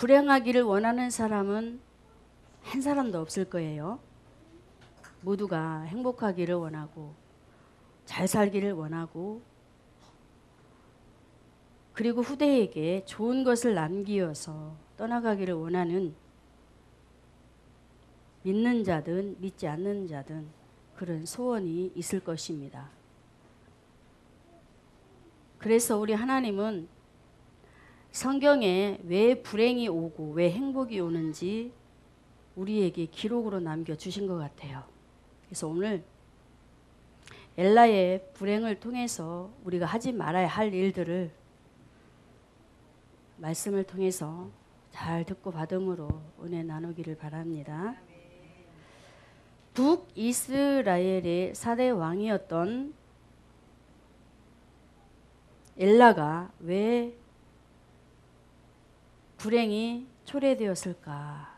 불행하기를 원하는 사람은 한 사람도 없을 거예요. 모두가 행복하기를 원하고 잘 살기를 원하고 그리고 후대에게 좋은 것을 남기어서 떠나가기를 원하는 믿는 자든 믿지 않는 자든 그런 소원이 있을 것입니다. 그래서 우리 하나님은 성경에 왜 불행이 오고 왜 행복이 오는지 우리에게 기록으로 남겨주신 것 같아요. 그래서 오늘 엘라의 불행을 통해서 우리가 하지 말아야 할 일들을 말씀을 통해서 잘 듣고 받음으로 은혜 나누기를 바랍니다. 북이스라엘의 4대 왕이었던 엘라가 왜 불행이 초래되었을까?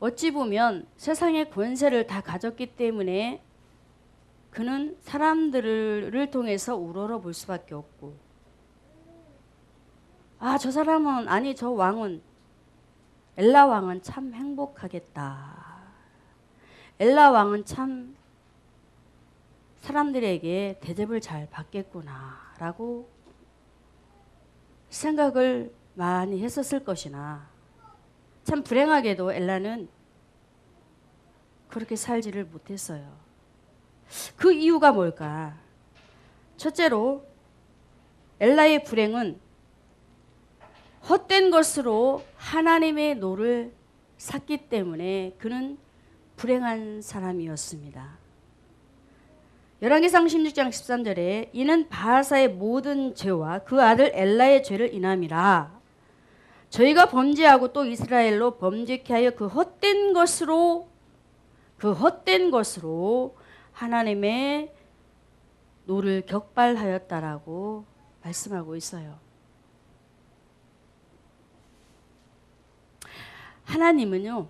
어찌 보면 세상의 권세를 다 가졌기 때문에 그는 사람들을 통해서 우러러 볼 수밖에 없고, 아, 저 사람은, 아니 저 왕은, 엘라 왕은 참 행복하겠다. 엘라 왕은 참 사람들에게 대접을 잘 받겠구나 라고 생각을 많이 했었을 것이나, 참 불행하게도 엘라는 그렇게 살지를 못했어요. 그 이유가 뭘까? 첫째로 엘라의 불행은 헛된 것으로 하나님의 노를 샀기 때문에 그는 불행한 사람이었습니다. 열왕기상 16장 13절에 이는 바하사의 모든 죄와 그 아들 엘라의 죄를 인함이라. 저희가 범죄하고 또 이스라엘로 범죄케 하여 그 헛된 것으로 하나님의 노를 격발하였다라고 말씀하고 있어요. 하나님은요,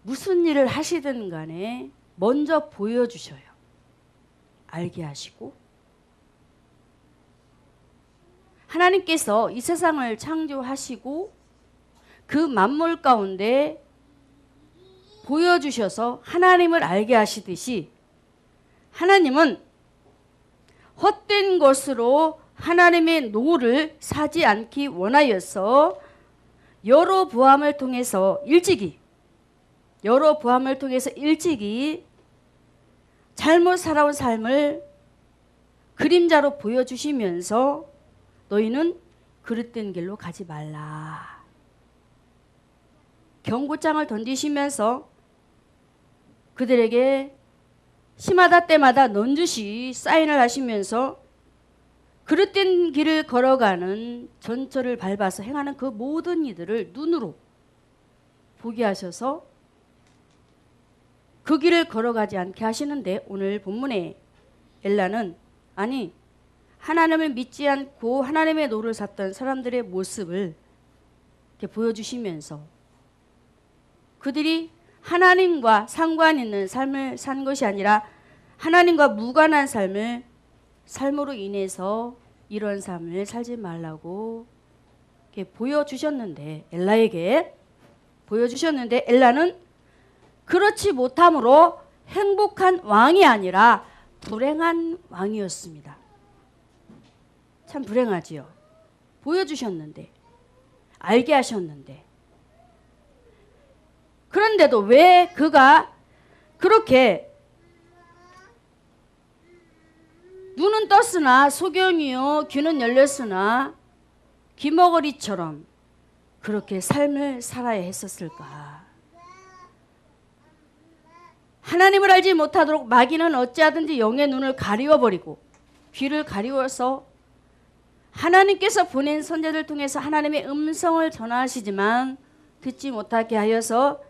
무슨 일을 하시든 간에 먼저 보여주셔요. 알게 하시고. 하나님께서 이 세상을 창조하시고 그 만물 가운데 보여주셔서 하나님을 알게 하시듯이 하나님은 헛된 것으로 하나님의 노를 사지 않기 원하여서 여로보암을 통해서 일찍이 잘못 살아온 삶을 그림자로 보여주시면서 너희는 그릇된 길로 가지 말라. 경고장을 던지시면서 그들에게 시마다 때마다 넌주시 사인을 하시면서 그릇된 길을 걸어가는 전철을 밟아서 행하는 그 모든 이들을 눈으로 보게 하셔서 그 길을 걸어가지 않게 하시는데, 오늘 본문에 엘라는 하나님을 믿지 않고 하나님의 노를 샀던 사람들의 모습을 이렇게 보여주시면서 그들이 하나님과 상관 있는 삶을 산 것이 아니라 하나님과 무관한 삶으로 인해서 이런 삶을 살지 말라고 이렇게 보여주셨는데, 엘라에게 보여주셨는데, 엘라는 그렇지 못함으로 행복한 왕이 아니라 불행한 왕이었습니다. 참 불행하지요. 보여주셨는데, 알게 하셨는데. 그런데도 왜 그가 그렇게 눈은 떴으나 소경이요 귀는 열렸으나 귀머거리처럼 그렇게 삶을 살아야 했었을까? 하나님을 알지 못하도록 마귀는 어찌하든지 영의 눈을 가리워버리고 귀를 가리워서 하나님께서 보낸 선자들 통해서 하나님의 음성을 전하시지만 듣지 못하게 하여서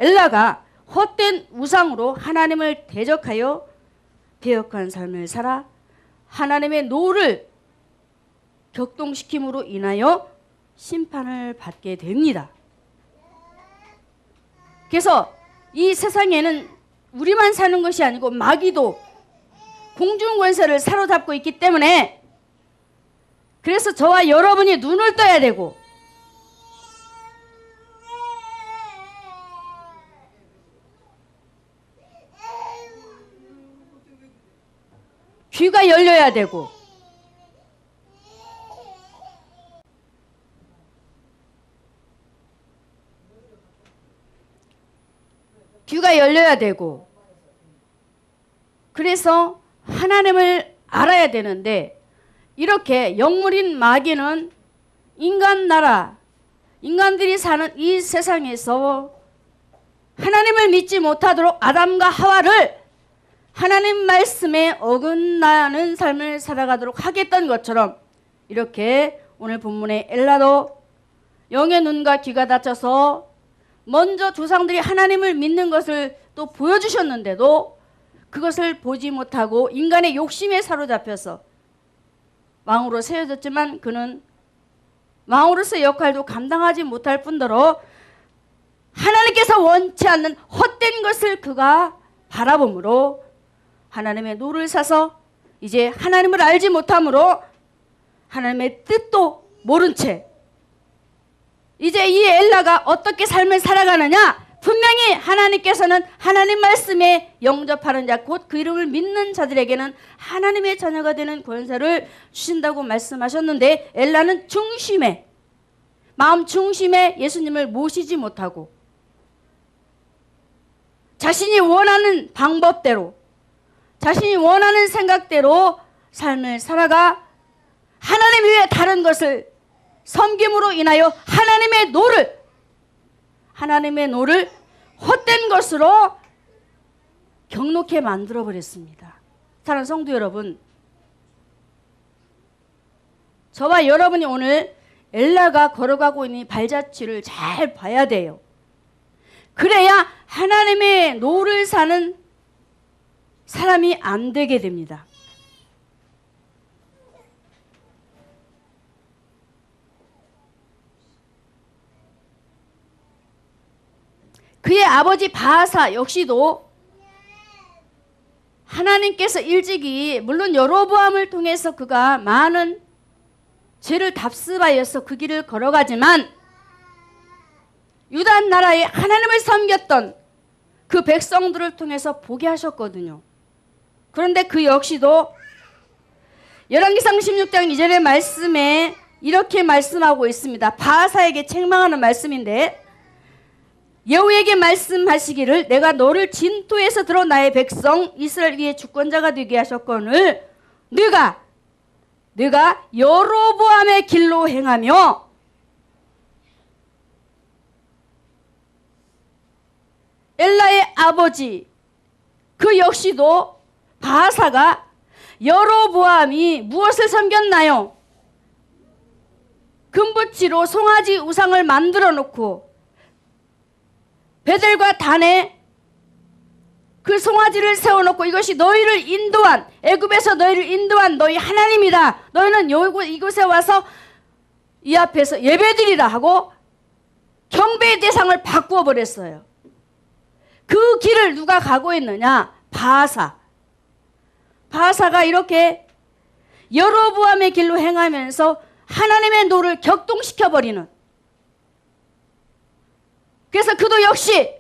엘라가 헛된 우상으로 하나님을 대적하여 배역한 삶을 살아 하나님의 노를 격동시킴으로 인하여 심판을 받게 됩니다. 그래서 이 세상에는 우리만 사는 것이 아니고 마귀도 공중 권세를 사로잡고 있기 때문에, 그래서 저와 여러분이 눈을 떠야 되고 귀가 열려야 되고 그래서 하나님을 알아야 되는데, 이렇게 영물인 마귀는 인간 나라, 인간들이 사는 이 세상에서 하나님을 믿지 못하도록 아담과 하와를 하나님 말씀에 어긋나는 삶을 살아가도록 하겠던 것처럼, 이렇게 오늘 본문의 엘라도 영의 눈과 귀가 닫혀서 먼저 조상들이 하나님을 믿는 것을 또 보여주셨는데도 그것을 보지 못하고 인간의 욕심에 사로잡혀서 왕으로 세워졌지만, 그는 왕으로서의 역할도 감당하지 못할 뿐더러 하나님께서 원치 않는 헛된 것을 그가 바라봄으로 하나님의 노를 사서 이제 하나님을 알지 못함으로 하나님의 뜻도 모른 채 이제 이 엘라가 어떻게 삶을 살아가느냐, 분명히 하나님께서는 하나님 말씀에 영접하는 자, 곧 그 이름을 믿는 자들에게는 하나님의 자녀가 되는 권세를 주신다고 말씀하셨는데, 엘라는 중심에, 마음 중심에 예수님을 모시지 못하고 자신이 원하는 방법대로, 자신이 원하는 생각대로 삶을 살아가 하나님 외에 다른 것을 섬김으로 인하여 하나님의 노를 헛된 것으로 경록해 만들어 버렸습니다. 사랑하는 성도 여러분, 저와 여러분이 오늘 엘라가 걸어가고 있는 발자취를 잘 봐야 돼요. 그래야 하나님의 노를 사는 사람이 안 되게 됩니다. 그의 아버지 바하사 역시도 하나님께서 일찍이, 물론 여로보암을 통해서 그가 많은 죄를 답습하여서 그 길을 걸어가지만, 유다 나라에 하나님을 섬겼던 그 백성들을 통해서 보게 하셨거든요. 그런데 그 역시도 열왕기상 16장 2절의 말씀에 이렇게 말씀하고 있습니다. 바하사에게 책망하는 말씀인데, 여호와에게 말씀하시기를 내가 너를 진토에서 들어 나의 백성 이스라엘 위에 주권자가 되게 하셨거늘 네가 여로보암의 길로 행하며 엘라의 아버지 그 역시도 바하사가 여로보암이 무엇을 섬겼나요? 금붙이로 송아지 우상을 만들어 놓고 베델과 단에 그 송아지를 세워놓고 이것이 너희를 인도한, 애굽에서 너희를 인도한 너희 하나님이다. 너희는 이곳에 와서 이 앞에서 예배드리라 하고 경배의 대상을 바꾸어 버렸어요. 그 길을 누가 가고 있느냐? 바하사가 이렇게 여로보암의 길로 행하면서 하나님의 노를 격동시켜버리는, 그래서 그도 역시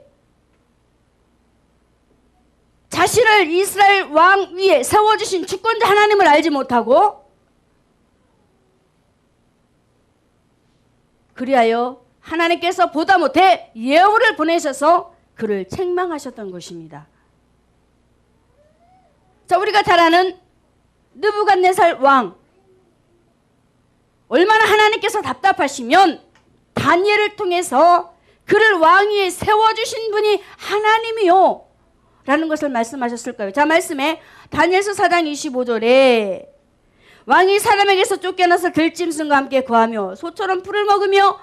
자신을 이스라엘 왕 위에 세워주신 주권자 하나님을 알지 못하고, 그리하여 하나님께서 보다 못해 예후를 보내셔서 그를 책망하셨던 것입니다. 자, 우리가 잘 아는 느부갓네살 왕, 얼마나 하나님께서 답답하시면 다니엘을 통해서 그를 왕위에 세워주신 분이 하나님이요 라는 것을 말씀하셨을까요? 자, 말씀에 다니엘서 4장 25절에 왕이 사람에게서 쫓겨나서 들짐승과 함께 거하며 소처럼 풀을 먹으며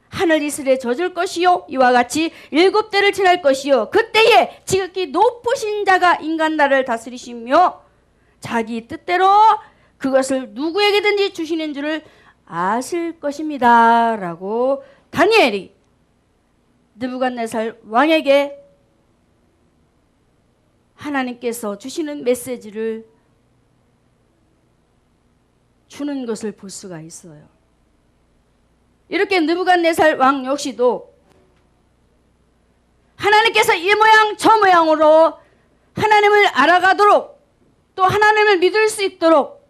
하늘 이슬에 젖을 것이요 이와 같이 7대를 지날 것이요 그때에 지극히 높으신 자가 인간 나라를 다스리시며 자기 뜻대로 그것을 누구에게든지 주시는 줄을 아실 것입니다 라고 다니엘이 느부갓네살 왕에게 하나님께서 주시는 메시지를 주는 것을 볼 수가 있어요. 이렇게 느부갓네살 왕 역시도 하나님께서 이 모양 저 모양으로 하나님을 알아가도록 또 하나님을 믿을 수 있도록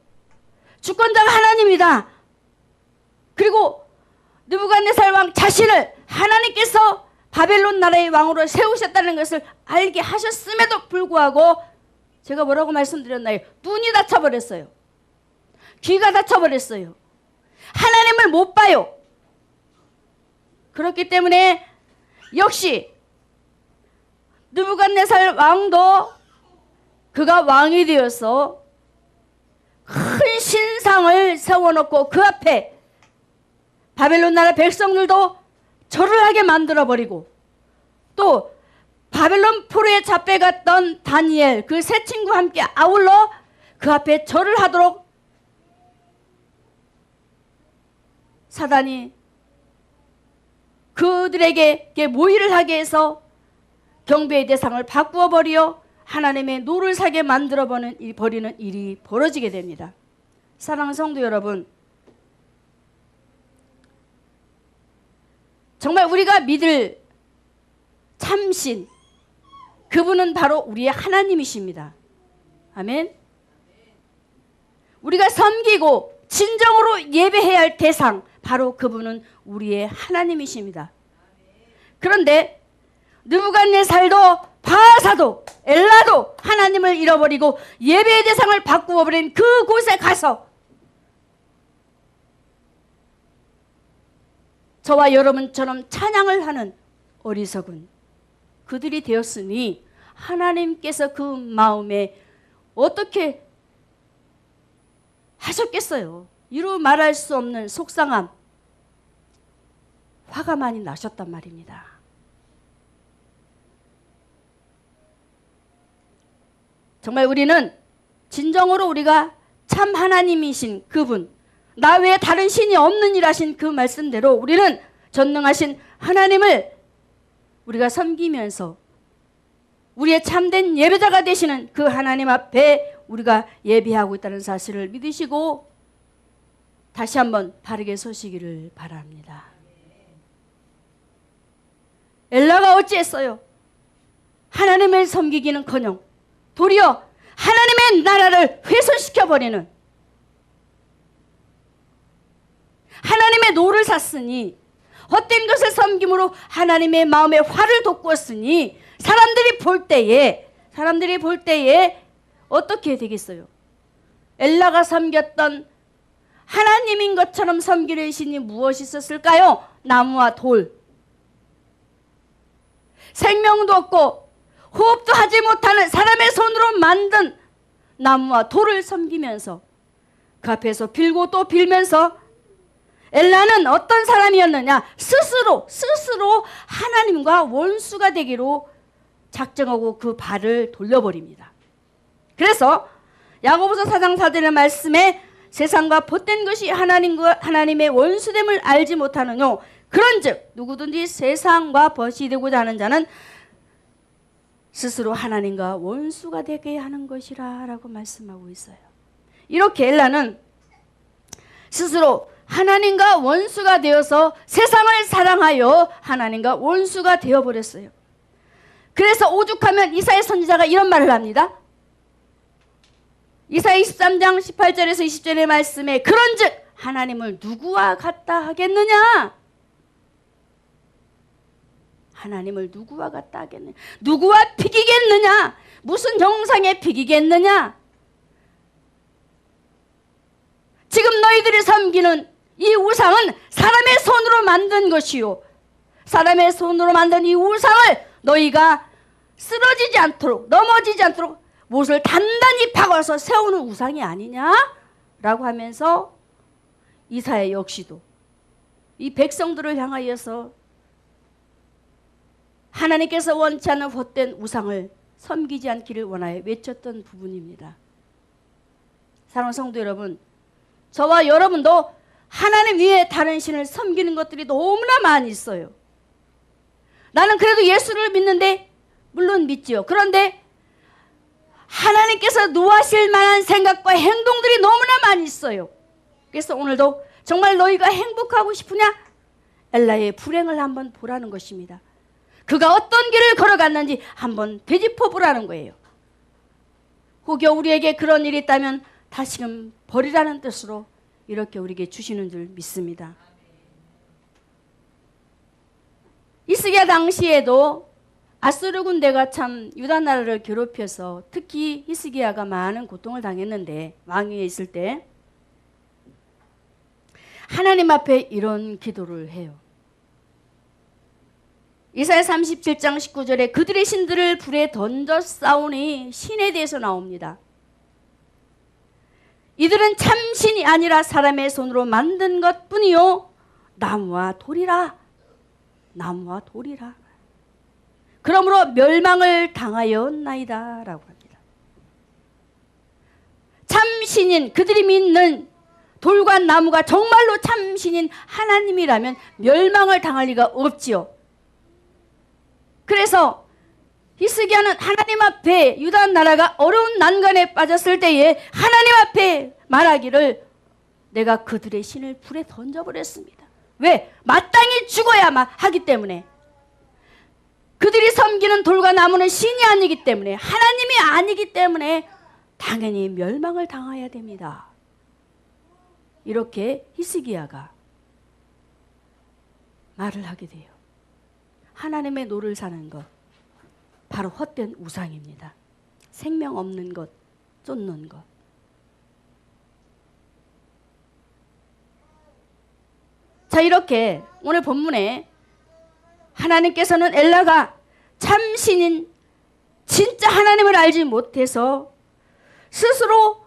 주권자가 하나님이다. 그리고 느부갓네살 왕 자신을 하나님께서 바벨론 나라의 왕으로 세우셨다는 것을 알게 하셨음에도 불구하고 제가 뭐라고 말씀드렸나요? 눈이 닫혀버렸어요. 귀가 닫혀버렸어요. 하나님을 못 봐요. 그렇기 때문에 역시 느부갓네살 왕도 그가 왕이 되어서 큰 신상을 세워놓고 그 앞에 바벨론 나라 백성들도 절을 하게 만들어버리고 또 바벨론 포로에 잡혀갔던 다니엘 그 세 친구와 함께 아울러 그 앞에 절을 하도록 사단이 그들에게 모의를 하게 해서 경배의 대상을 바꾸어 버려 하나님의 노를 사게 만들어 버리는 일이 벌어지게 됩니다. 사랑하는 성도 여러분, 정말 우리가 믿을 참신 그분은 바로 우리의 하나님이십니다. 아멘. 우리가 섬기고 진정으로 예배해야 할 대상 바로 그분은 우리의 하나님이십니다. 그런데 느부갓네살도 바사도 엘라도 하나님을 잃어버리고 예배의 대상을 바꾸어 버린 그곳에 가서 저와 여러분처럼 찬양을 하는 어리석은 그들이 되었으니 하나님께서 그 마음에 어떻게 하셨겠어요? 이루 말할 수 없는 속상함, 화가 많이 나셨단 말입니다. 정말 우리는 진정으로 우리가 참 하나님이신 그분, 나 외에 다른 신이 없는 일하신 그 말씀대로 우리는 전능하신 하나님을 우리가 섬기면서 우리의 참된 예배자가 되시는 그 하나님 앞에 우리가 예배하고 있다는 사실을 믿으시고 다시 한번 바르게 서시기를 바랍니다. 엘라가 어찌했어요? 하나님을 섬기기는커녕 도리어 하나님의 나라를 훼손시켜버리는 하나님의 노를 샀으니 헛된 것을 섬김으로 하나님의 마음에 화를 돋구었으니 사람들이 볼 때에 어떻게 되겠어요? 엘라가 섬겼던 하나님인 것처럼 섬기는 신이 무엇이 있었을까요? 나무와 돌. 생명도 없고 호흡도 하지 못하는 사람의 손으로 만든 나무와 돌을 섬기면서 그 앞에서 빌고 또 빌면서 엘라는 어떤 사람이었느냐? 스스로 하나님과 원수가 되기로 작정하고 그 발을 돌려버립니다. 그래서 야고보서 4장 4절의 말씀에 세상과 벗된 것이 하나님의 원수됨을 알지 못하느뇨. 그런즉 누구든지 세상과 벗이 되고자 하는 자는 스스로 하나님과 원수가 되게 하는 것이라 라고 말씀하고 있어요. 이렇게 엘라는 스스로 하나님과 원수가 되어서 세상을 사랑하여 하나님과 원수가 되어버렸어요. 그래서 오죽하면 이사야 선지자가 이런 말을 합니다. 이사야 23장 18절에서 20절의 말씀에 그런즉 하나님을 누구와 같다 하겠느냐? 하나님을 누구와 같다 하겠느냐? 누구와 비기겠느냐? 무슨 형상에 비기겠느냐? 지금 너희들이 섬기는 이 우상은 사람의 손으로 만든 것이요. 사람의 손으로 만든 이 우상을 너희가 쓰러지지 않도록 넘어지지 않도록 못을 단단히 박아서 세우는 우상이 아니냐라고 하면서 이사야 역시도 이 백성들을 향하여서 하나님께서 원치 않는 헛된 우상을 섬기지 않기를 원하여 외쳤던 부분입니다. 사랑하는 성도 여러분, 저와 여러분도 하나님 위에 다른 신을 섬기는 것들이 너무나 많이 있어요. 나는 그래도 예수를 믿는데 물론 믿지요. 그런데 하나님께서 노하실 만한 생각과 행동들이 너무나 많이 있어요. 그래서 오늘도 정말 너희가 행복하고 싶으냐? 엘라의 불행을 한번 보라는 것입니다. 그가 어떤 길을 걸어갔는지 한번 되짚어 보라는 거예요. 혹여 우리에게 그런 일이 있다면 다시금 버리라는 뜻으로 이렇게 우리에게 주시는 줄 믿습니다. 히스기야 당시에도 아수르 군대가 참 유다 나라를 괴롭혀서 특히 히스기야가 많은 고통을 당했는데, 왕위에 있을 때 하나님 앞에 이런 기도를 해요. 이사야 37장 19절에 그들의 신들을 불에 던져 싸우니 신에 대해서 나옵니다. 이들은 참신이 아니라 사람의 손으로 만든 것뿐이요 나무와 돌이라. 나무와 돌이라. 그러므로 멸망을 당하였나이다 라고 합니다. 참신인 그들이 믿는 돌과 나무가 정말로 참신인 하나님이라면 멸망을 당할 리가 없지요. 그래서 히스기야는 하나님 앞에 유다 나라가 어려운 난간에 빠졌을 때에 하나님 앞에 말하기를 내가 그들의 신을 불에 던져버렸습니다. 왜? 마땅히 죽어야만 하기 때문에. 그들이 섬기는 돌과 나무는 신이 아니기 때문에, 하나님이 아니기 때문에 당연히 멸망을 당해야 됩니다. 이렇게 히스기야가 말을 하게 돼요. 하나님의 노를 사는 것, 바로 헛된 우상입니다. 생명 없는 것, 쫓는 것. 자, 이렇게 오늘 본문에 하나님께서는 엘라가 참신인 진짜 하나님을 알지 못해서 스스로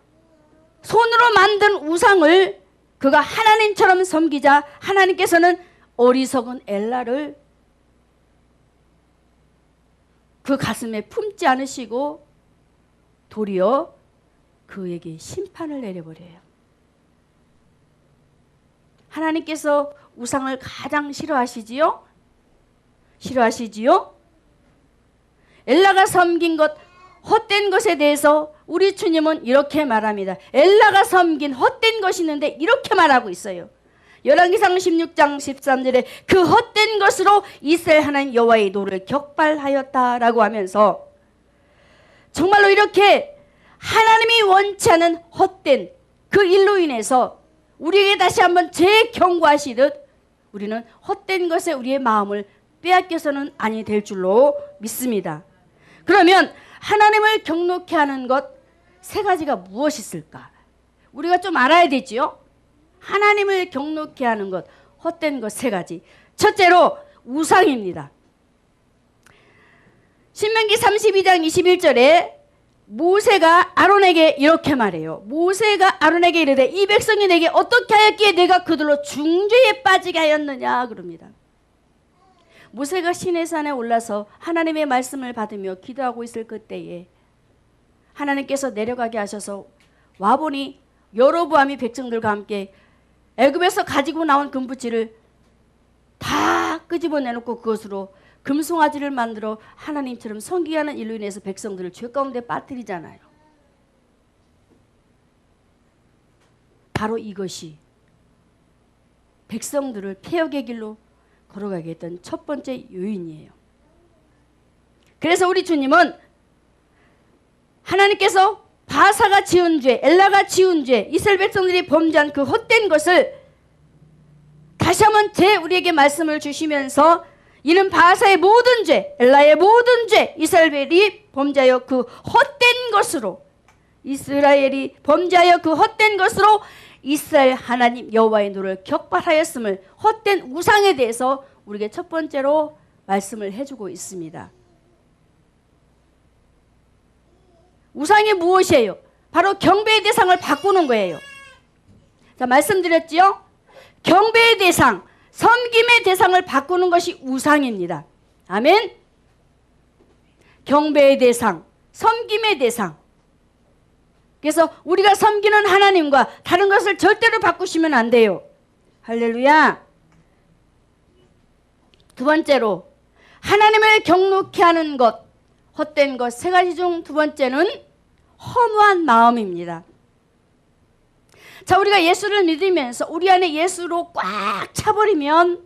손으로 만든 우상을 그가 하나님처럼 섬기자 하나님께서는 어리석은 엘라를 그 가슴에 품지 않으시고 도리어 그에게 심판을 내려버려요. 하나님께서 우상을 가장 싫어하시지요? 싫어하시지요? 엘라가 섬긴 것, 헛된 것에 대해서 우리 주님은 이렇게 말합니다. 엘라가 섬긴 헛된 것이 있는데 이렇게 말하고 있어요. 열왕기상 16장 13절에 그 헛된 것으로 이스라엘 하나님 여호와의 노를 격발하였다라고 하면서 정말로 이렇게 하나님이 원치 않은 헛된 그 일로 인해서 우리에게 다시 한번 재경고하시듯 우리는 헛된 것에 우리의 마음을 빼앗겨서는 아니 될 줄로 믿습니다. 그러면 하나님을 경노케 하는 것 세 가지가 무엇이 있을까? 우리가 좀 알아야 되지요. 하나님을 경노케 하는 것, 헛된 것 세 가지. 첫째로 우상입니다. 신명기 32장 21절에 모세가 아론에게 이렇게 말해요. 모세가 아론에게 이르되 이 백성이 내게 어떻게 하였기에 내가 그들로 중죄에 빠지게 하였느냐 그럽니다. 모세가 시내산에 올라서 하나님의 말씀을 받으며 기도하고 있을 그때에 하나님께서 내려가게 하셔서 와보니 여로보암이 백성들과 함께 애굽에서 가지고 나온 금붙지를 다 끄집어내놓고 그것으로 금송아지를 만들어 하나님처럼 섬기하는 일로 인해서 백성들을 죄 가운데 빠뜨리잖아요. 바로 이것이 백성들을 폐역의 길로 걸어가게 했던 첫 번째 요인이에요. 그래서 우리 주님은 하나님께서 바사가 지은 죄, 엘라가 지은 죄, 이스라엘 백성들이 범죄한 그 헛된 것을 다시 한번 우리에게 말씀을 주시면서 이는 바사의 모든 죄, 엘라의 모든 죄, 이스라엘이 범죄하여 그 헛된 것으로 이스라엘이 범죄하여 그 헛된 것으로 이스라엘 하나님 여호와의 노를 격발하였음을 헛된 우상에 대해서 우리에게 첫 번째로 말씀을 해주고 있습니다. 우상이 무엇이에요? 바로 경배의 대상을 바꾸는 거예요. 자, 말씀드렸지요? 경배의 대상, 섬김의 대상을 바꾸는 것이 우상입니다. 아멘. 경배의 대상, 섬김의 대상. 그래서 우리가 섬기는 하나님과 다른 것을 절대로 바꾸시면 안 돼요. 할렐루야. 두 번째로 하나님을 경노케 하는 것, 헛된 것 세 가지 중 두 번째는 허무한 마음입니다. 자, 우리가 예수를 믿으면서 우리 안에 예수로 꽉 차버리면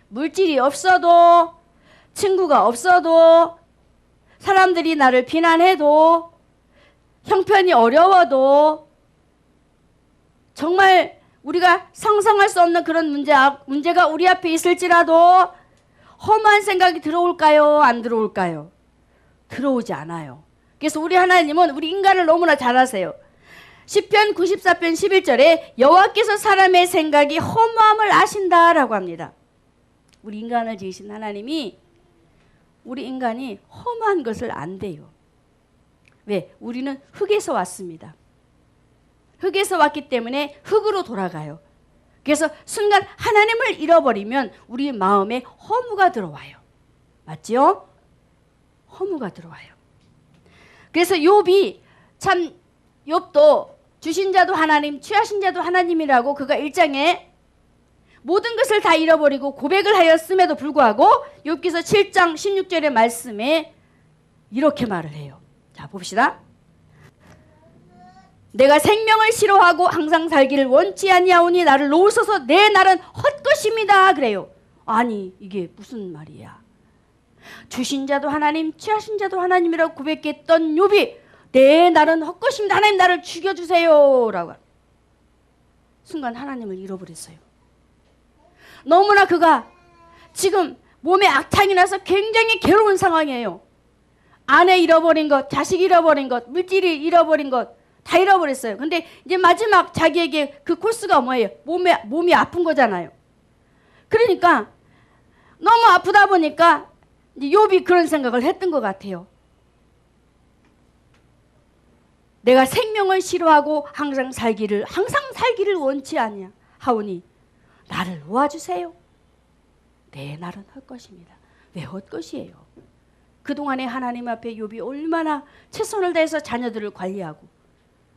물질이 없어도, 친구가 없어도, 사람들이 나를 비난해도, 형편이 어려워도, 정말 우리가 상상할 수 없는 그런 문제가 우리 앞에 있을지라도 험한 생각이 들어올까요? 안 들어올까요? 들어오지 않아요. 그래서 우리 하나님은 우리 인간을 너무나 잘 아세요. 시편 94편 11절에 여호와께서 사람의 생각이 허무함을 아신다라고 합니다. 우리 인간을 지으신 하나님이 우리 인간이 허무한 것을 안대요. 왜? 우리는 흙에서 왔습니다. 흙에서 왔기 때문에 흙으로 돌아가요. 그래서 순간 하나님을 잃어버리면 우리 마음에 허무가 들어와요. 맞지요? 허무가 들어와요. 그래서 욥이 참, 욥도 주신 자도 하나님, 취하신 자도 하나님이라고 그가 1장에 모든 것을 다 잃어버리고 고백을 하였음에도 불구하고 욥기서 7장 16절의 말씀에 이렇게 말을 해요. 자, 봅시다. 내가 생명을 싫어하고 항상 살기를 원치 아니하오니 나를 놓으소서. 내 날은 헛것입니다. 그래요. 아니, 이게 무슨 말이야? 주신 자도 하나님, 취하신 자도 하나님이라고 고백했던 욥이 내 날은 헛것입니다. 하나님, 나를 죽여주세요 라고 순간 하나님을 잃어버렸어요. 너무나 그가 지금 몸에 악탕이 나서 굉장히 괴로운 상황이에요. 아내 잃어버린 것, 자식 잃어버린 것, 물질이 잃어버린 것 다 잃어버렸어요. 근데 이제 마지막 자기에게 그 코스가 뭐예요? 몸이 아픈 거잖아요. 그러니까 너무 아프다 보니까 이제 욥이 그런 생각을 했던 것 같아요. 내가 생명을 싫어하고 항상 살기를 원치 아니하오니 나를 놓아주세요. 내 날은 헛것입니다. 왜 헛것이에요? 그동안에 하나님 앞에 욥이 얼마나 최선을 다해서 자녀들을 관리하고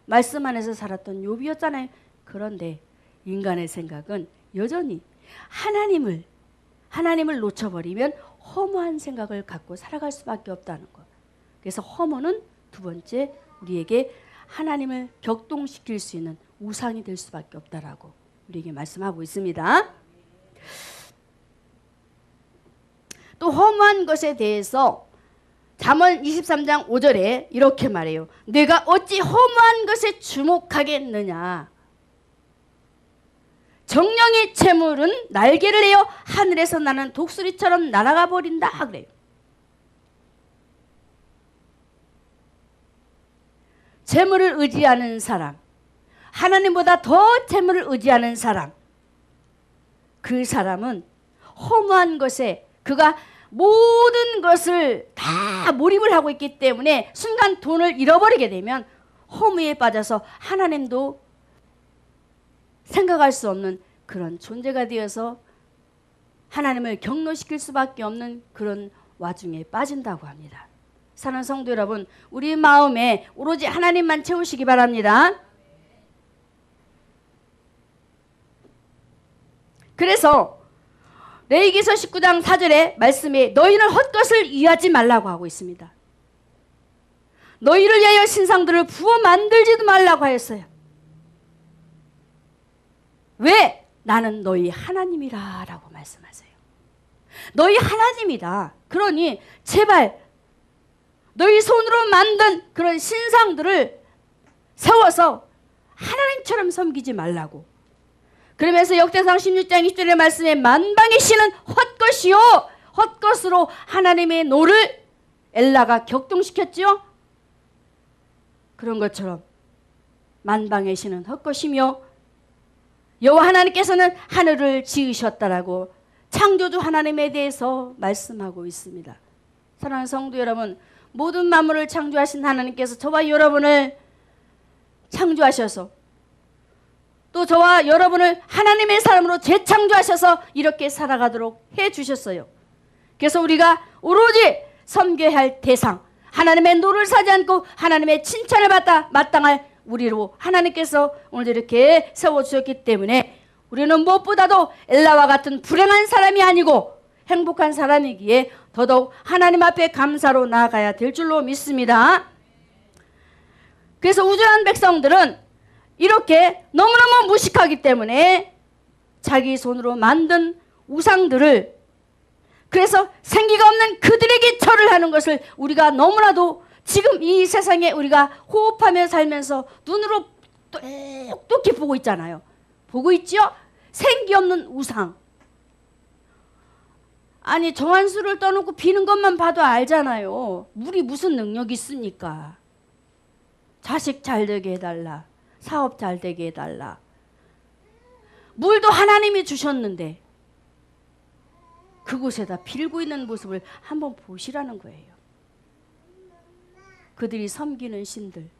말씀 안에서 살았던 욥이었잖아요. 그런데 인간의 생각은 여전히 하나님을 놓쳐버리면 허무한 생각을 갖고 살아갈 수밖에 없다는 것. 그래서 허무는 두 번째 우리에게 하나님을 격동시킬 수 있는 우상이 될 수밖에 없다라고 우리에게 말씀하고 있습니다. 또 허무한 것에 대해서 잠언 23장 5절에 이렇게 말해요. 내가 어찌 허무한 것에 주목하겠느냐. 정령의 재물은 날개를 내어 하늘에서 나는 독수리처럼 날아가 버린다 그래요. 재물을 의지하는 사람, 하나님보다 더 재물을 의지하는 사람, 그 사람은 허무한 것에 그가 모든 것을 다 몰입을 하고 있기 때문에 순간 돈을 잃어버리게 되면 허무에 빠져서 하나님도 생각할 수 없는 그런 존재가 되어서 하나님을 경노시킬 수밖에 없는 그런 와중에 빠진다고 합니다. 사랑하는 성도 여러분, 우리 마음에 오로지 하나님만 채우시기 바랍니다. 그래서 레위기서 19장 4절의 말씀에 너희는 헛것을 이해하지 말라고 하고 있습니다. 너희를 위하여 신상들을 부어 만들지도 말라고 하였어요. 왜? 나는 너희 하나님이라 라고 말씀하세요. 너희 하나님이다. 그러니 제발 너희 손으로 만든 그런 신상들을 세워서 하나님처럼 섬기지 말라고. 그러면서 역대상 16장 20절의 말씀에 만방의 신은 헛것이요 헛것으로 하나님의 노를 엘라가 격동시켰죠. 그런 것처럼 만방의 신은 헛것이며 여호와 하나님께서는 하늘을 지으셨다라고 창조주 하나님에 대해서 말씀하고 있습니다. 사랑하는 성도 여러분, 모든 만물을 창조하신 하나님께서 저와 여러분을 창조하셔서 또 저와 여러분을 하나님의 사람으로 재창조하셔서 이렇게 살아가도록 해주셨어요. 그래서 우리가 오로지 섬겨야 할 대상, 하나님의 노를 사지 않고 하나님의 칭찬을 받아 마땅할 우리로 하나님께서 오늘 이렇게 세워주셨기 때문에 우리는 무엇보다도 엘라와 같은 불행한 사람이 아니고 행복한 사람이기에 더더욱 하나님 앞에 감사로 나아가야 될 줄로 믿습니다. 그래서 우주한 백성들은 이렇게 너무너무 무식하기 때문에 자기 손으로 만든 우상들을, 그래서 생기가 없는 그들에게 절을 하는 것을 우리가 너무나도 지금 이 세상에 우리가 호흡하며 살면서 눈으로 똑똑히 보고 있잖아요. 보고 있죠? 생기 없는 우상. 아니 정한수를 떠놓고 비는 것만 봐도 알잖아요. 물이 무슨 능력이 있습니까? 자식 잘 되게 해달라. 사업 잘 되게 해달라. 물도 하나님이 주셨는데 그곳에다 빌고 있는 모습을 한번 보시라는 거예요. 그들이 섬기는 신들.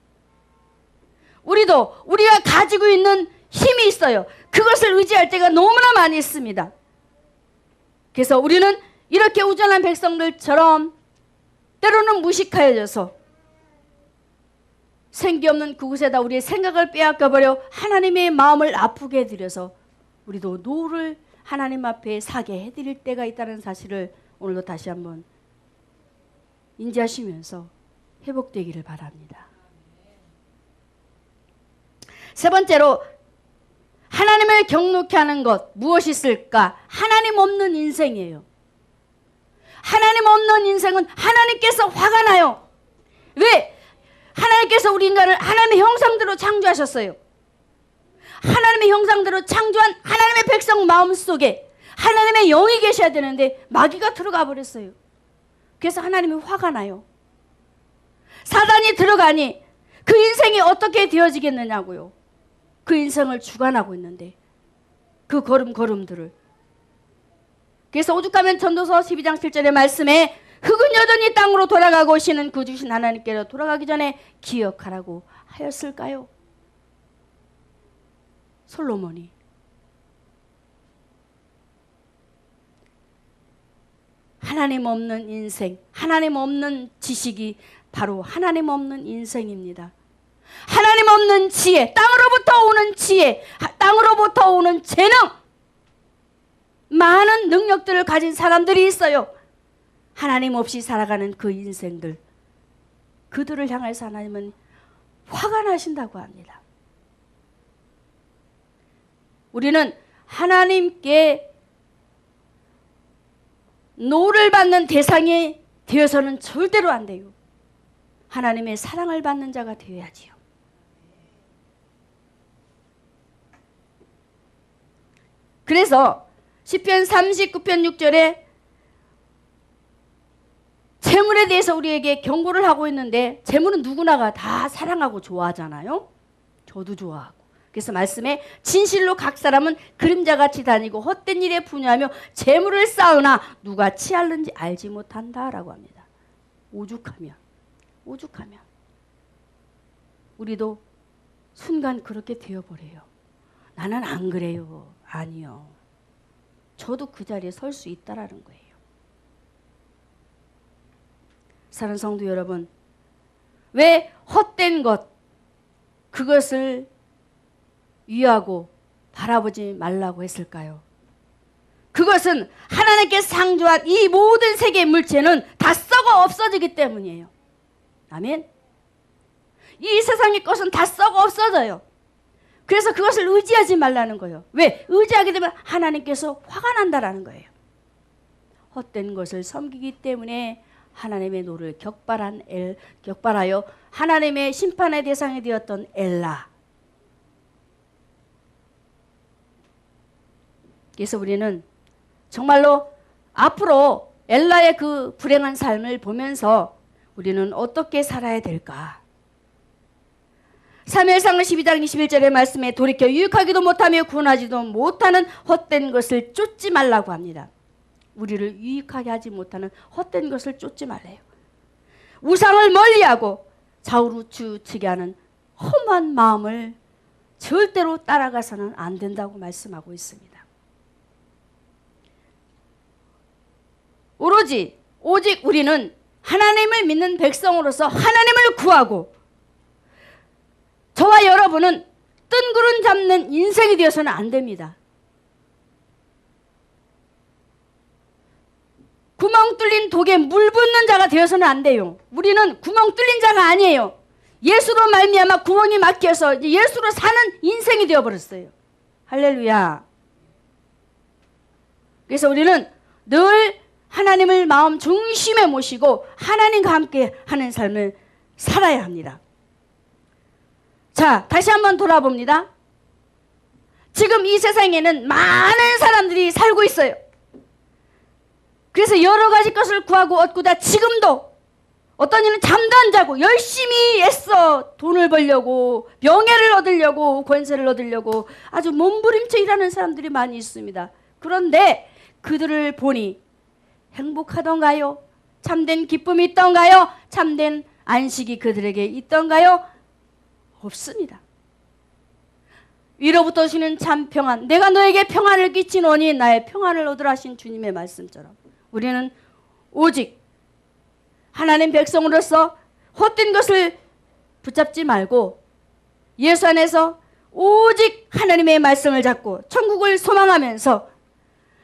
우리도 우리가 가지고 있는 힘이 있어요. 그것을 의지할 때가 너무나 많이 있습니다. 그래서 우리는 이렇게 우전한 백성들처럼 때로는 무식하여져서 생기 없는 그곳에다 우리의 생각을 빼앗겨버려 하나님의 마음을 아프게 해드려서 우리도 노를 하나님 앞에 사게 해드릴 때가 있다는 사실을 오늘도 다시 한번 인지하시면서 회복되기를 바랍니다. 세 번째로 하나님을 경노케 하는 것 무엇이 있을까? 하나님 없는 인생이에요. 하나님 없는 인생은 하나님께서 화가 나요. 왜? 하나님께서 우리 인간을 하나님의 형상대로 창조하셨어요. 하나님의 형상대로 창조한 하나님의 백성 마음속에 하나님의 영이 계셔야 되는데 마귀가 들어가 버렸어요. 그래서 하나님이 화가 나요. 사단이 들어가니 그 인생이 어떻게 되어지겠느냐고요. 그 인생을 주관하고 있는데 그 걸음들을. 그래서 오죽하면 전도서 12장 7절의 말씀에 흙은 여전히 땅으로 돌아가고 오시는 그 주신 하나님께로 돌아가기 전에 기억하라고 하였을까요? 솔로몬이. 하나님 없는 인생, 하나님 없는 지식이 바로 하나님 없는 인생입니다. 하나님 없는 지혜, 땅으로부터 오는 지혜, 땅으로부터 오는 재능, 많은 능력들을 가진 사람들이 있어요. 하나님 없이 살아가는 그 인생들, 그들을 향해서 하나님은 화가 나신다고 합니다. 우리는 하나님께 노를 받는 대상이 되어서는 절대로 안 돼요. 하나님의 사랑을 받는 자가 되어야지요. 그래서 시편 39편 6절에 재물에 대해서 우리에게 경고를 하고 있는데, 재물은 누구나가 다 사랑하고 좋아하잖아요. 저도 좋아하고. 그래서 말씀에 진실로 각 사람은 그림자같이 다니고 헛된 일에 분유하며 재물을 쌓으나 누가 취할는지 알지 못한다라고 합니다. 오죽하면 우리도 순간 그렇게 되어버려요. 나는 안 그래요. 아니요. 저도 그 자리에 설 수 있다라는 거예요. 사랑하는 성도 여러분, 왜 헛된 것, 그것을 위하고 바라보지 말라고 했을까요? 그것은 하나님께 창조한 이 모든 세계의 물체는 다 썩어 없어지기 때문이에요. 아멘. 이 세상의 것은 다 썩어 없어져요. 그래서 그것을 의지하지 말라는 거예요. 왜? 의지하게 되면 하나님께서 화가 난다라는 거예요. 헛된 것을 섬기기 때문에 하나님의 노를 격발하여 하나님의 심판의 대상이 되었던 엘라. 그래서 우리는 정말로 앞으로 엘라의 그 불행한 삶을 보면서 우리는 어떻게 살아야 될까? 사무엘상 12장 21절의 말씀에 돌이켜 유익하기도 못하며 구원하지도 못하는 헛된 것을 쫓지 말라고 합니다. 우리를 유익하게 하지 못하는 헛된 것을 쫓지 말래요. 우상을 멀리하고 좌우루추치게 하는 험한 마음을 절대로 따라가서는 안 된다고 말씀하고 있습니다. 오직 우리는 하나님을 믿는 백성으로서 하나님을 구하고, 저와 여러분은 뜬구름 잡는 인생이 되어서는 안 됩니다. 구멍 뚫린 독에 물 붓는 자가 되어서는 안 돼요. 우리는 구멍 뚫린 자가 아니에요. 예수로 말미암아 구원이 막혀서 이제 예수로 사는 인생이 되어버렸어요. 할렐루야. 그래서 우리는 늘 하나님을 마음 중심에 모시고 하나님과 함께 하는 삶을 살아야 합니다. 자, 다시 한번 돌아봅니다. 지금 이 세상에는 많은 사람들이 살고 있어요. 그래서 여러 가지 것을 구하고 얻고자 지금도 어떤 이는 잠도 안 자고 열심히 애써 돈을 벌려고, 명예를 얻으려고, 권세를 얻으려고 아주 몸부림쳐 일하는 사람들이 많이 있습니다. 그런데 그들을 보니 행복하던가요? 참된 기쁨이 있던가요? 참된 안식이 그들에게 있던가요? 없습니다. 위로부터 오시는 참 평안, 내가 너에게 평안을 끼치노니 나의 평안을 얻으라 하신 주님의 말씀처럼 우리는 오직 하나님 백성으로서 헛된 것을 붙잡지 말고 예수 안에서 오직 하나님의 말씀을 잡고 천국을 소망하면서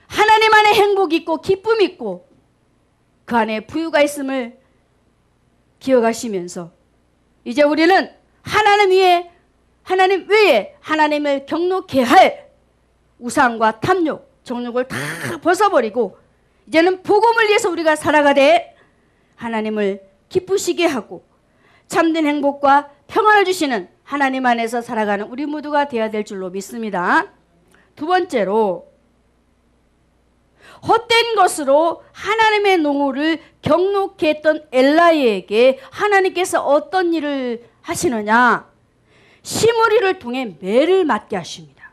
하나님 안에 행복이 있고 기쁨이 있고 그 안에 부유가 있음을 기억하시면서 이제 우리는 하나님 외에 하나님을 경록케 할 우상과 탐욕, 정욕을 다 벗어버리고 이제는 복음을 위해서 우리가 살아가되 하나님을 기쁘시게 하고 참된 행복과 평안을 주시는 하나님 안에서 살아가는 우리 모두가 되어야 될 줄로 믿습니다. 두 번째로 헛된 것으로 하나님의 노를 경록케 했던 엘라에게 하나님께서 어떤 일을 하시느냐? 시므리를 통해 매를 맞게 하십니다.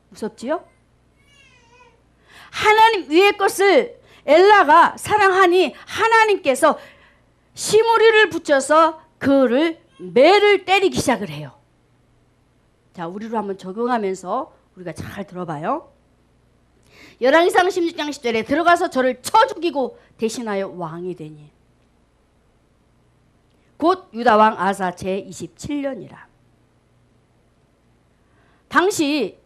무섭지요? 하나님 위의 것을 엘라가 사랑하니 하나님께서 시므리를 붙여서 그를 매를 때리기 시작을 해요. 자, 우리로 한번 적용하면서 우리가 잘 들어봐요. 열왕기상 16장 10절에 들어가서 저를 쳐 죽이고 대신하여 왕이 되니 곧 유다왕 아사 제27년이라. 당시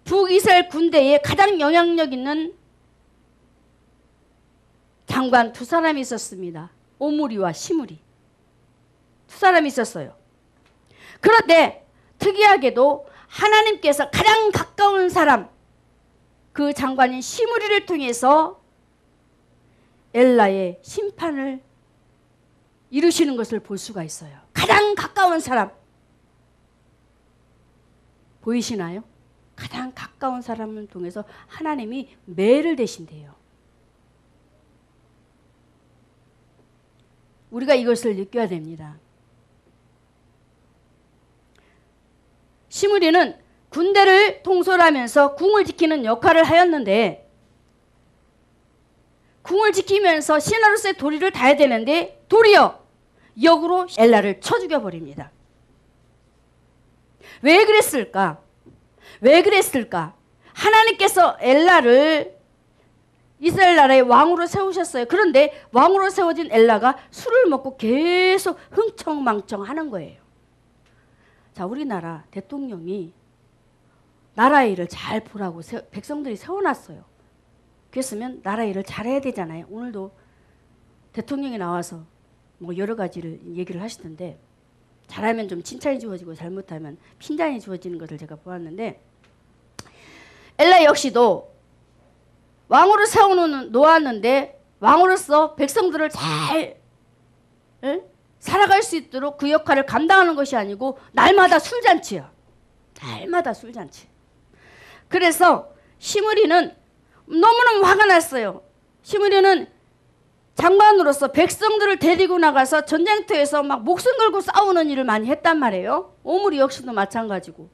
북이스라엘 군대에 가장 영향력 있는 장관 두 사람이 있었습니다. 오므리와 시므리. 두 사람이 있었어요. 그런데 특이하게도 하나님께서 가장 가까운 사람, 그 장관인 시므리를 통해서 엘라의 심판을 이루시는 것을 볼 수가 있어요. 가장 가까운 사람. 보이시나요? 가장 가까운 사람을 통해서 하나님이 매를 대신대요. 우리가 이것을 느껴야 됩니다. 시므리는 군대를 통솔하면서 궁을 지키는 역할을 하였는데 궁을 지키면서 신하로서의 도리를 다해야 되는데 도리어 역으로 엘라를 쳐 죽여버립니다. 왜 그랬을까? 왜 그랬을까? 하나님께서 엘라를 이스라엘 나라의 왕으로 세우셨어요. 그런데 왕으로 세워진 엘라가 술을 먹고 계속 흥청망청 하는 거예요. 자, 우리나라 대통령이 나라 일을 잘 보라고 백성들이 세워놨어요. 그랬으면 나라 일을 잘해야 되잖아요. 오늘도 대통령이 나와서 뭐 여러 가지를 얘기를 하시던데 잘하면 좀 칭찬이 주어지고 잘못하면 핀잔이 주어지는 것을 제가 보았는데 엘라 역시도 왕으로 세워놓았는데 왕으로서 백성들을 잘 살아갈 수 있도록 그 역할을 감당하는 것이 아니고 날마다 술잔치야. 날마다 술잔치. 그래서 시므리는 너무너무 화가 났어요. 시므리는 장관으로서 백성들을 데리고 나가서 전쟁터에서 막 목숨 걸고 싸우는 일을 많이 했단 말이에요. 오므리 역시도 마찬가지고.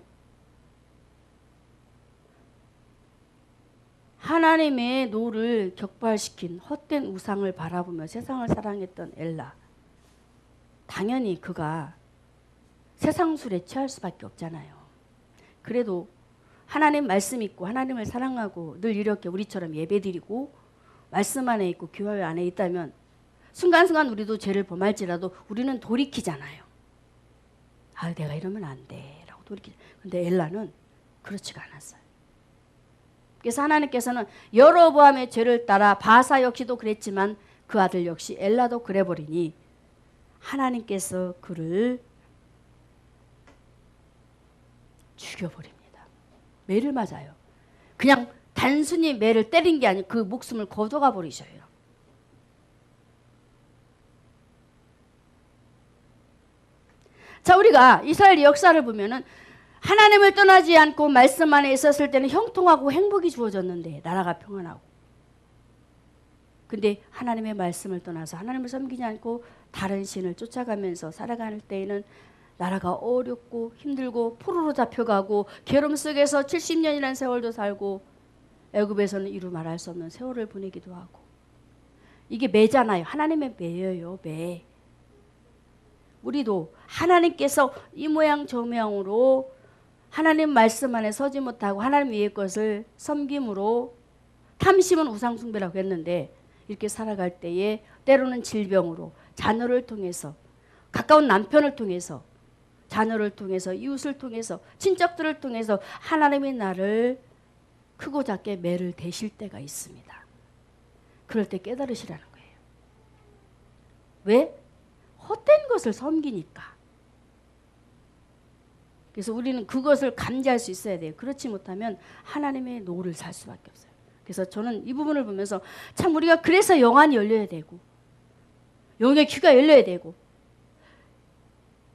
하나님의 노를 격발시킨 헛된 우상을 바라보며 세상을 사랑했던 엘라. 당연히 그가 세상 술에 취할 수밖에 없잖아요. 그래도 하나님 말씀 있고 하나님을 사랑하고 늘 이렇게 우리처럼 예배드리고 말씀 안에 있고 교회 안에 있다면 순간순간 우리도 죄를 범할지라도 우리는 돌이키잖아요. 아, 내가 이러면 안 돼 라고 돌이키죠. 근데 엘라는 그렇지가 않았어요. 그래서 하나님께서는 여로보암의 죄를 따라 바사 역시도 그랬지만 그 아들 역시 엘라도 그래버리니 하나님께서 그를 죽여버립니다. 매를 맞아요. 그냥 단순히 매를 때린 게 아니고 그 목숨을 거둬가 버리셔요. 자, 우리가 이스라엘 역사를 보면은 하나님을 떠나지 않고 말씀 안에 있었을 때는 형통하고 행복이 주어졌는데 나라가 평안하고, 근데 하나님의 말씀을 떠나서 하나님을 섬기지 않고 다른 신을 쫓아가면서 살아갈 때에는 나라가 어렵고 힘들고 포로로 잡혀가고 괴로움 속에서 70년이라는 세월도 살고 애굽에서는 이루 말할 수 없는 세월을 보내기도 하고. 이게 매잖아요. 하나님의 매예요. 매. 우리도 하나님께서 이 모양 저 모양으로 하나님 말씀 안에 서지 못하고 하나님 위의 것을 섬김으로, 탐심은 우상 숭배라고 했는데 이렇게 살아갈 때에 때로는 질병으로, 자녀를 통해서, 가까운 남편을 통해서, 자녀를 통해서, 이웃을 통해서, 친척들을 통해서 하나님이 나를 크고 작게 매를 대실 때가 있습니다. 그럴 때 깨달으시라는 거예요. 왜? 헛된 것을 섬기니까. 그래서 우리는 그것을 감지할 수 있어야 돼요. 그렇지 못하면 하나님의 노를 살 수밖에 없어요. 그래서 저는 이 부분을 보면서 참 우리가 그래서 영안이 열려야 되고 영의 귀가 열려야 되고,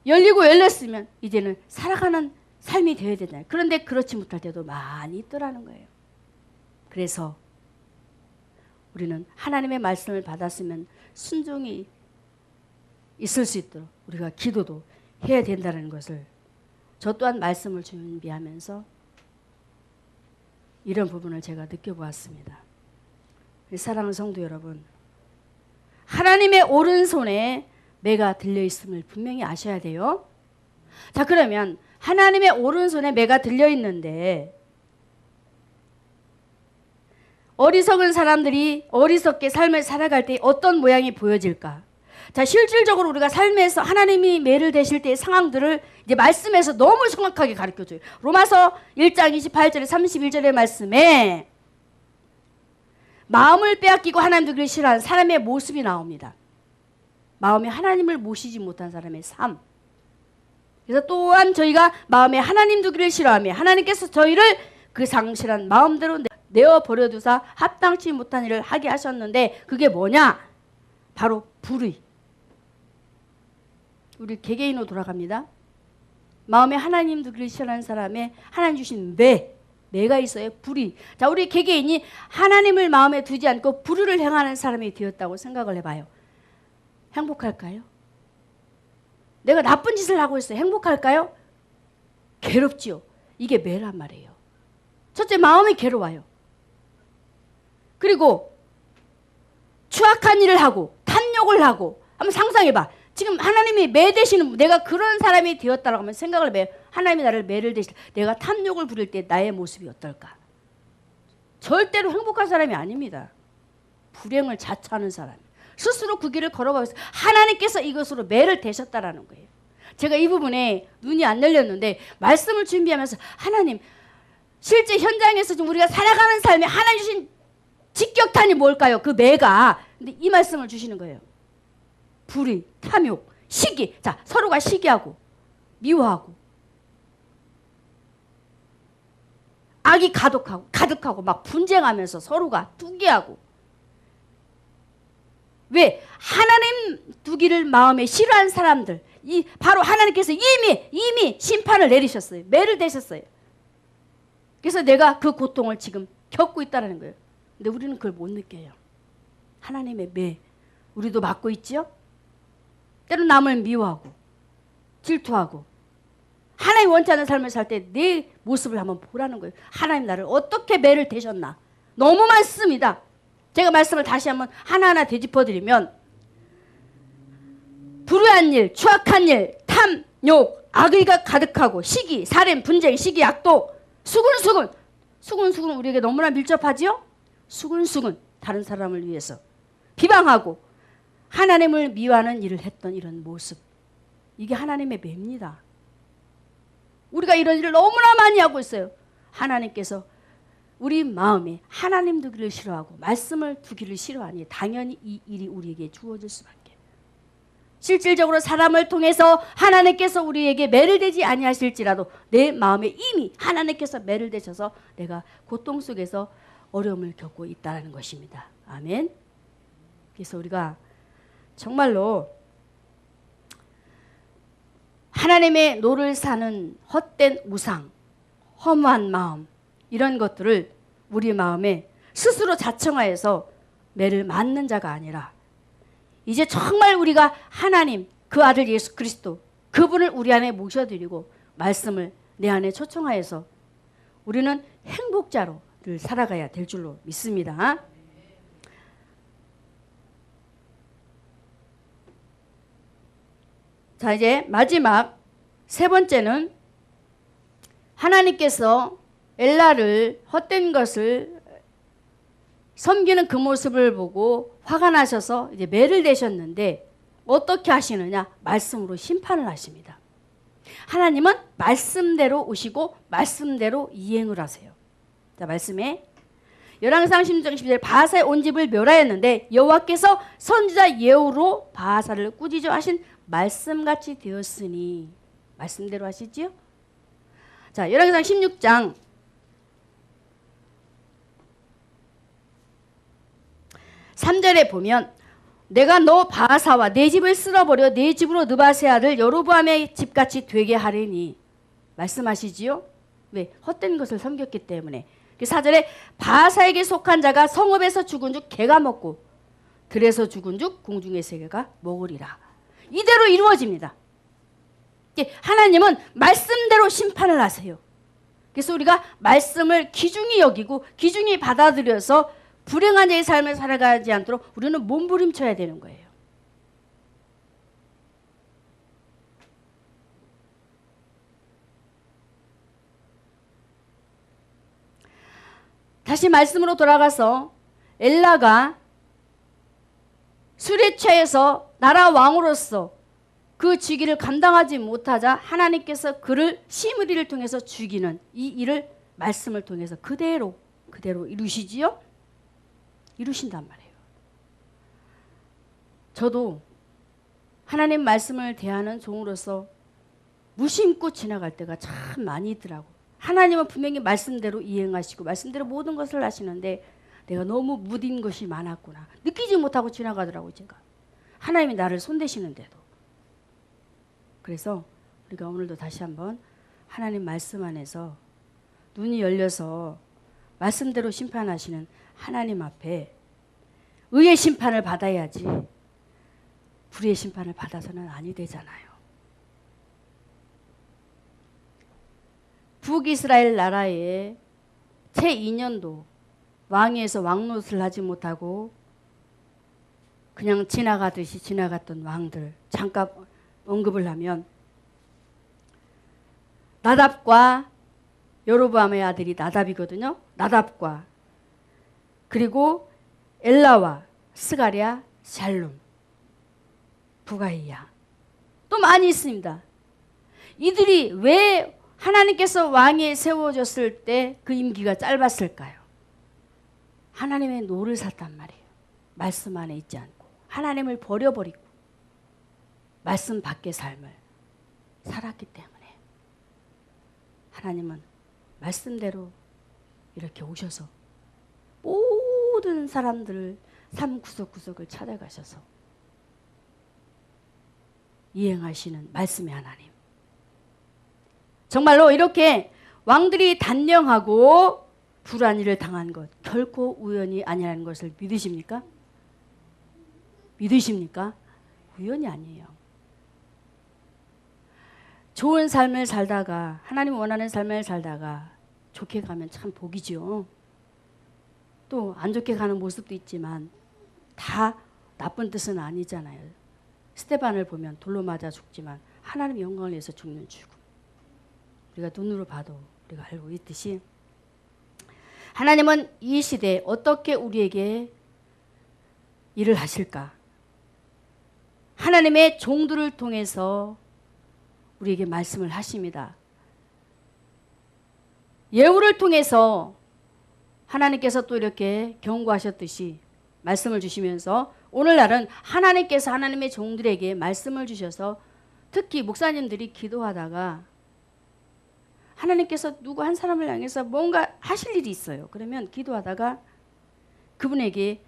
열리고 열렸으면 이제는 살아가는 삶이 되어야 되잖아요. 그런데 그렇지 못할 때도 많이 있더라는 거예요. 그래서 우리는 하나님의 말씀을 받았으면 순종이 있을 수 있도록 우리가 기도도 해야 된다는 것을 저 또한 말씀을 준비하면서 이런 부분을 제가 느껴보았습니다. 사랑하는 성도 여러분, 하나님의 오른손에 매가 들려있음을 분명히 아셔야 돼요. 자, 그러면 하나님의 오른손에 매가 들려있는데 어리석은 사람들이 어리석게 삶을 살아갈 때 어떤 모양이 보여질까? 자, 실질적으로 우리가 삶에서 하나님이 매를 대실 때의 상황들을 이제 말씀에서 너무 정확하게 가르쳐줘요. 로마서 1장 28절에 31절의 말씀에 마음을 빼앗기고 하나님 두기를 싫어하는 사람의 모습이 나옵니다. 마음에 하나님을 모시지 못한 사람의 삶. 그래서 또한 저희가 마음에 하나님 두기를 싫어하며 하나님께서 저희를 그 상실한 마음대로 내어버려 두사 합당치 못한 일을 하게 하셨는데 그게 뭐냐? 바로 불의. 우리 개개인으로 돌아갑니다. 마음에 하나님 두기를 싫어하는 사람의 하나님 주신 매가 있어요. 불의. 자, 우리 개개인이 하나님을 마음에 두지 않고 불의를 행하는 사람이 되었다고 생각을 해봐요. 행복할까요? 내가 나쁜 짓을 하고 있어요. 행복할까요? 괴롭지요. 이게 매란 말이에요. 첫째, 마음이 괴로워요. 그리고 추악한 일을 하고 탐욕을 하고, 한번 상상해봐. 지금 하나님이 매 대시는, 내가 그런 사람이 되었다라고 하면 생각을 해봐요. 하나님이 나를 매를 대실 때 내가 탐욕을 부릴 때 나의 모습이 어떨까? 절대로 행복한 사람이 아닙니다. 불행을 자처하는 사람. 스스로 그 길을 걸어가고 있어요. 하나님께서 이것으로 매를 대셨다라는 거예요. 제가 이 부분에 눈이 안 열렸는데 말씀을 준비하면서 하나님, 실제 현장에서 좀 우리가 살아가는 삶에 하나님 주신 직격탄이 뭘까요? 그 매가. 근데 이 말씀을 주시는 거예요. 불의, 탐욕, 시기. 자, 서로가 시기하고 미워하고 악이 가득하고 막 분쟁하면서 서로가 투기하고. 왜? 하나님 두기를 마음에 싫어하는 사람들, 바로 하나님께서 이미 심판을 내리셨어요. 매를 대셨어요. 그래서 내가 그 고통을 지금 겪고 있다는 거예요. 근데 우리는 그걸 못 느껴요. 하나님의 매, 우리도 맡고 있지요? 때로 남을 미워하고 질투하고 하나님 원치 않는 삶을 살 때 내 모습을 한번 보라는 거예요. 하나님 나를 어떻게 매를 대셨나. 너무 많습니다. 제가 말씀을 다시 한번 하나하나 되짚어드리면 불의한 일, 추악한 일, 탐, 욕, 악의가 가득하고 시기, 살인, 분쟁, 시기, 악독, 수군수군 우리에게 너무나 밀접하지요? 수군수군 다른 사람을 위해서 비방하고 하나님을 미워하는 일을 했던 이런 모습, 이게 하나님의 매입니다. 우리가 이런 일을 너무나 많이 하고 있어요. 하나님께서 우리 마음에 하나님 두기를 싫어하고 말씀을 두기를 싫어하니 당연히 이 일이 우리에게 주어질 수밖에. 실질적으로 사람을 통해서 하나님께서 우리에게 매를 대지 아니하실지라도 내 마음에 이미 하나님께서 매를 대셔서 내가 고통 속에서 어려움을 겪고 있다는 것입니다. 아멘. 그래서 우리가 정말로 하나님의 노를 사는 헛된 우상, 허무한 마음, 이런 것들을 우리 마음에 스스로 자청하여서 매를 맞는 자가 아니라 이제 정말 우리가 하나님, 그 아들 예수 그리스도, 그분을 우리 안에 모셔드리고 말씀을 내 안에 초청하여서 우리는 행복자로 늘 살아가야 될 줄로 믿습니다. 자, 이제 마지막 세 번째는 하나님께서 엘라를 헛된 것을 섬기는 그 모습을 보고 화가 나셔서 이제 매를 대셨는데 어떻게 하시느냐? 말씀으로 심판을 하십니다. 하나님은 말씀대로 오시고 말씀대로 이행을 하세요. 자, 말씀에 열왕상 16장 12절 바하사의 온 집을 멸하였는데 여호와께서 선지자 예후로 바하사를 꾸짖어 하신 말씀같이 되었으니 말씀대로 하시지요? 자, 열왕기상 16장 3절에 보면 내가 너 바하사와 내 집을 쓸어버려 내 집으로 느바세 아들 여로보암의 집같이 되게 하리니 말씀하시지요? 왜? 헛된 것을 섬겼기 때문에. 그 4절에 바하사에게 속한 자가 성읍에서 죽은 즉 개가 먹고 들에서 죽은 즉 공중의 새가 먹으리라. 이대로 이루어집니다. 하나님은 말씀대로 심판을 하세요. 그래서 우리가 말씀을 귀중히 여기고 귀중히 받아들여서 불행한 자의 삶을 살아가지 않도록 우리는 몸부림쳐야 되는 거예요. 다시 말씀으로 돌아가서 엘라가 술에 취해서 나라 왕으로서 그 직위를 감당하지 못하자 하나님께서 그를 시므리를 통해서 죽이는 이 일을 말씀을 통해서 그대로 이루시지요? 이루신단 말이에요. 저도 하나님 말씀을 대하는 종으로서 무심코 지나갈 때가 참 많이 있더라고. 하나님은 분명히 말씀대로 이행하시고 말씀대로 모든 것을 하시는데 내가 너무 무딘 것이 많았구나. 느끼지 못하고 지나가더라고요. 제가. 하나님이 나를 손대시는데도. 그래서 우리가 오늘도 다시 한번 하나님 말씀 안에서 눈이 열려서 말씀대로 심판하시는 하나님 앞에 의의 심판을 받아야지 불의의 심판을 받아서는 아니 되잖아요. 북이스라엘 나라에 채 2년도 왕위에서 왕노릇을 하지 못하고 그냥 지나가듯이 지나갔던 왕들 잠깐 언급을 하면 나답과 여로보암의 아들이 나답이거든요. 나답과 그리고 엘라와 스가랴, 샬룸, 부가이야 또 많이 있습니다. 이들이 왜 하나님께서 왕위에 세워졌을 때 그 임기가 짧았을까요? 하나님의 노를 샀단 말이에요. 말씀 안에 있지 않고 하나님을 버려버리고 말씀 밖의 삶을 살았기 때문에 하나님은 말씀대로 이렇게 오셔서 모든 사람들을 삶 구석구석을 찾아가셔서 이행하시는 말씀의 하나님. 정말로 이렇게 왕들이 단령하고 불한 일을 당한 것 결코 우연이 아니라는 것을 믿으십니까? 믿으십니까? 우연이 아니에요. 좋은 삶을 살다가 하나님 원하는 삶을 살다가 좋게 가면 참 복이죠. 또 안 좋게 가는 모습도 있지만 다 나쁜 뜻은 아니잖아요. 스데반을 보면 돌로 맞아 죽지만 하나님의 영광을 위해서 죽는 죽음. 우리가 눈으로 봐도 우리가 알고 있듯이 하나님은 이 시대에 어떻게 우리에게 일을 하실까? 하나님의 종들을 통해서 우리에게 말씀을 하십니다. 예후를 통해서 하나님께서 또 이렇게 경고하셨듯이 말씀을 주시면서 오늘날은 하나님께서 하나님의 종들에게 말씀을 주셔서 특히 목사님들이 기도하다가 하나님께서 누구 한 사람을 향해서 뭔가 하실 일이 있어요. 그러면 기도하다가 그분에게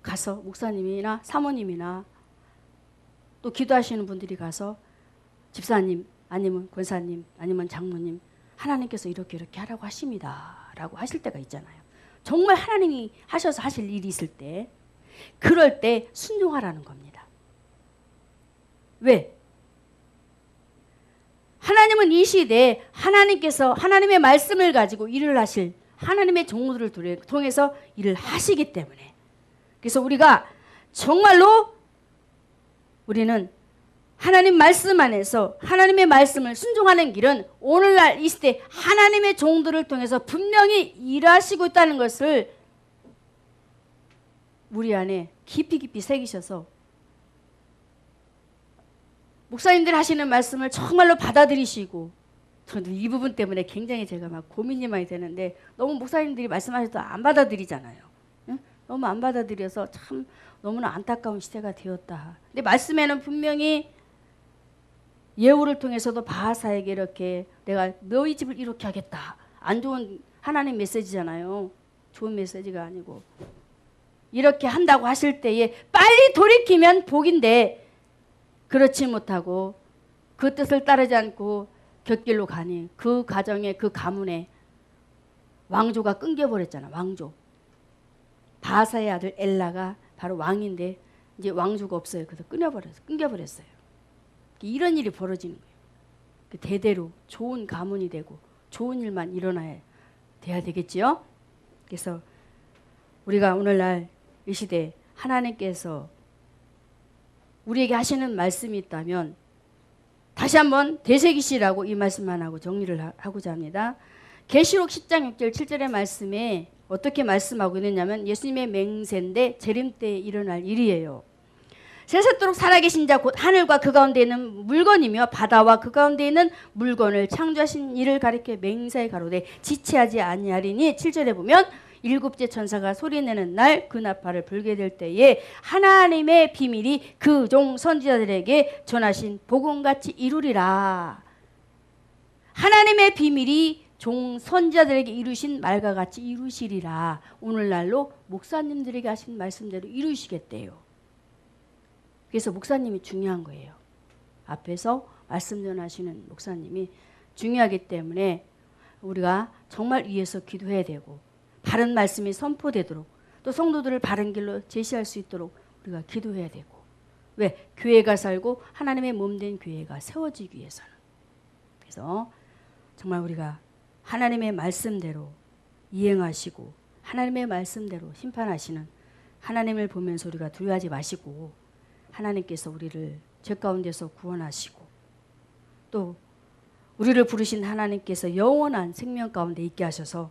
가서 목사님이나 사모님이나 또 기도하시는 분들이 가서 집사님 아니면 권사님 아니면 장모님 하나님께서 이렇게 하라고 하십니다 라고 하실 때가 있잖아요. 정말 하나님이 하셔서 하실 일이 있을 때 그럴 때 순종하라는 겁니다. 왜? 하나님은 이 시대에 하나님께서 하나님의 말씀을 가지고 일을 하실 하나님의 종들을 통해서 일을 하시기 때문에 그래서 우리가 정말로 우리는 하나님 말씀 안에서 하나님의 말씀을 순종하는 길은 오늘날 이 시대 하나님의 종들을 통해서 분명히 일하시고 있다는 것을 우리 안에 깊이 새기셔서 목사님들 하시는 말씀을 정말로 받아들이시고 저는 이 부분 때문에 굉장히 제가 막 고민이 많이 되는데 너무 목사님들이 말씀하셔도 안 받아들이잖아요. 응? 너무 안 받아들여서 참 너무나 안타까운 시대가 되었다. 근데 말씀에는 분명히 예후를 통해서도 바하사에게 이렇게 내가 너희 집을 이렇게 하겠다. 안 좋은 하나님 메시지잖아요. 좋은 메시지가 아니고 이렇게 한다고 하실 때에 빨리 돌이키면 복인데 그렇지 못하고 그 뜻을 따르지 않고 곁길로 가니 그 가정에 그 가문에 왕조가 끊겨버렸잖아. 왕조. 바하사의 아들 엘라가 바로 왕인데 이제 왕조가 없어요. 그래서 끊겨버렸어요. 이런 일이 벌어지는 거예요. 대대로 좋은 가문이 되고 좋은 일만 일어나야 돼야 되겠지요. 그래서 우리가 오늘날 이 시대에 하나님께서 우리에게 하시는 말씀이 있다면 다시 한번 되새기시라고 이 말씀만 하고 정리를 하고자 합니다. 계시록 10장 6절 7절의 말씀에 어떻게 말씀하고 있느냐면 예수님의 맹세인데 재림 때에 일어날 일이에요. 세세토록 살아계신 자 곧 하늘과 그 가운데 있는 물건이며 바다와 그 가운데 있는 물건을 창조하신 이를 가리켜 맹세에 가로되 지체하지 아니하리니 7절에 보면 일곱째 천사가 소리내는 날 그 나팔을 불게 될 때에 하나님의 비밀이 그 종 선지자들에게 전하신 복음같이 이루리라. 하나님의 비밀이 종 선지자들에게 이루신 말과 같이 이루시리라. 오늘날로 목사님들에게 하신 말씀대로 이루시겠대요. 그래서 목사님이 중요한 거예요. 앞에서 말씀 전하시는 목사님이 중요하기 때문에 우리가 정말 위에서 기도해야 되고 바른 말씀이 선포되도록 또 성도들을 바른 길로 제시할 수 있도록 우리가 기도해야 되고 왜? 교회가 살고 하나님의 몸된 교회가 세워지기 위해서는. 그래서 정말 우리가 하나님의 말씀대로 이행하시고 하나님의 말씀대로 심판하시는 하나님을 보면서 우리가 두려워하지 마시고 하나님께서 우리를 죄 가운데서 구원하시고 또 우리를 부르신 하나님께서 영원한 생명 가운데 있게 하셔서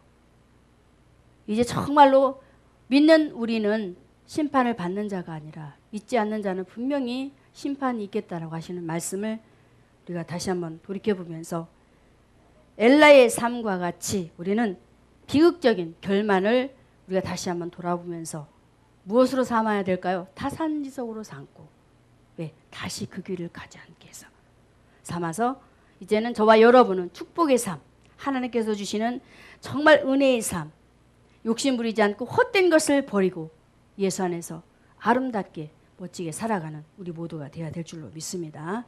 이제 정말로 믿는 우리는 심판을 받는 자가 아니라 믿지 않는 자는 분명히 심판이 있겠다라고 하시는 말씀을 우리가 다시 한번 돌이켜보면서 엘라의 삶과 같이 우리는 비극적인 결말을 우리가 다시 한번 돌아보면서 무엇으로 삼아야 될까요? 타산지석으로 삼고 왜? 다시 그 길을 가지 않게 해서 삼아서 이제는 저와 여러분은 축복의 삶, 하나님께서 주시는 정말 은혜의 삶, 욕심 부리지 않고 헛된 것을 버리고 예수 안에서 아름답게 멋지게 살아가는 우리 모두가 되어야 될 줄로 믿습니다.